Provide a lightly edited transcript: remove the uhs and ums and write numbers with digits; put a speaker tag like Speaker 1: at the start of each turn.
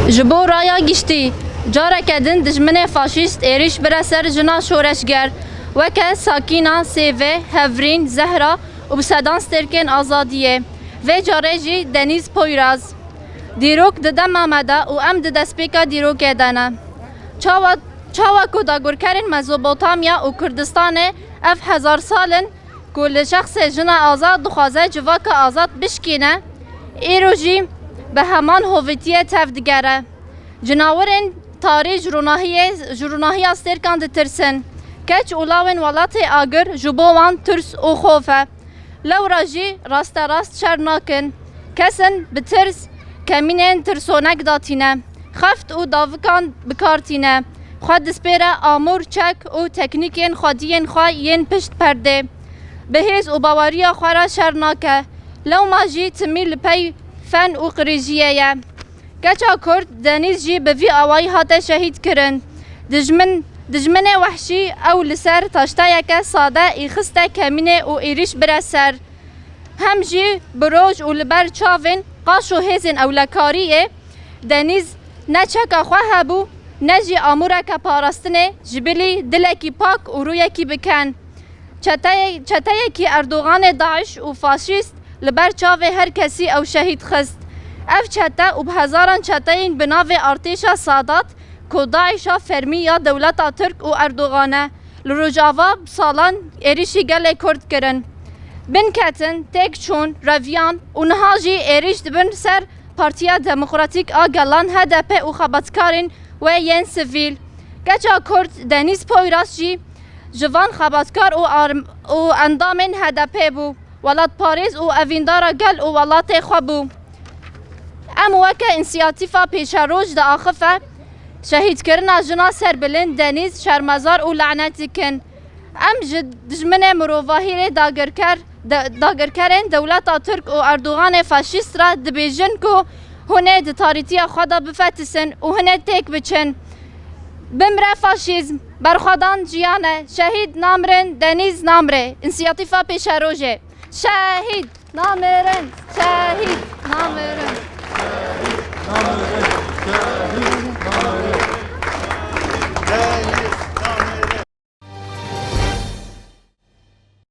Speaker 1: Ji bo raya giştî careke din dijminê faşîst êriş bire ser jina şoreşger weke Sakîna, Sêvê, Hevrîn, Zehra û bi sedan stêrkên azadiyê. Vê carê jî Deniz Poyraz. Dîrok di dema me de û em di destpêka dîrokê de ne. Çawa ku dagorkerên Mezopotamya û Kurdistanê ev hezar salin ku li şexsê jina azad dixwaze civaka azad bişkîne, îro jî bi heman hovîtiyê tev digere. Cinawerên tarî ji rûnahiya stêrkan ditirsin. Keç û lawên welatê agir ji bo wan tirs û xof e. Lewra jî rasterast şer nakin. Kesin bi tirs kemînên tirsonek datîne. Xeft û davikan bikartîne. Xwe dispêre amûr, çek û teknîkên xwediyên xwe yên pişt perdê. Bihêz û baweriya xwe re şer nake. Lewma jî timî li pey fen û qirêjiyê ye. Keça Kurd Deniz jî bi vî awayî hate şehîd kirin. Dijminê wehşî ew li ser taştayeke sade îxiste kemînê û êriş bire ser. Hem jî bi roj û li ber çavên qaş û hêzên ewlekariyê Deniz ne çeka xwe hebû ne jî amûreke parastinê ji bilî dilekî pak û rûyekî biken. Çeteyekî Erdoganê Daeş û faşîst li ber çavê her kesî ew şehîd xist. Ev çete û bi hezaran çeteyên bi navê Artêşa Sadat ku Daişa fermî ya dewleta Tirk û Erdogan e. Li Rojava salan êrişî gelê Kurd kirin. Bin ketin, têk çûn, reviyan û niha jî êriş dibin ser Partiya Demokratîk a Gelan HDP û xebatkarên wê yên sivîl. Keça Kurd Deniz Poyraz jî ji van xebatkar û endamên HDP bû. Welatparêz û evîndara gel û welatê xwe bû. Em weke însiyatîfa pêşeroj di axife şehîdkirina jina serbilind Deniz şermezar û lenet dikin. Em ji dijminê mirovahîrê dagirkerên dewleta Tirk û Erdoganê faşîst re dibêjin ku hûn ê di tarîtiya xwe de bifetisin û hûn ê têk biçin. Bimre faşîzm, berxwedan jiyan e, şehîd namirin, Deniz namire. İnsiyatîfa pêşerojê. Şehîd namirin, şehîd namirin.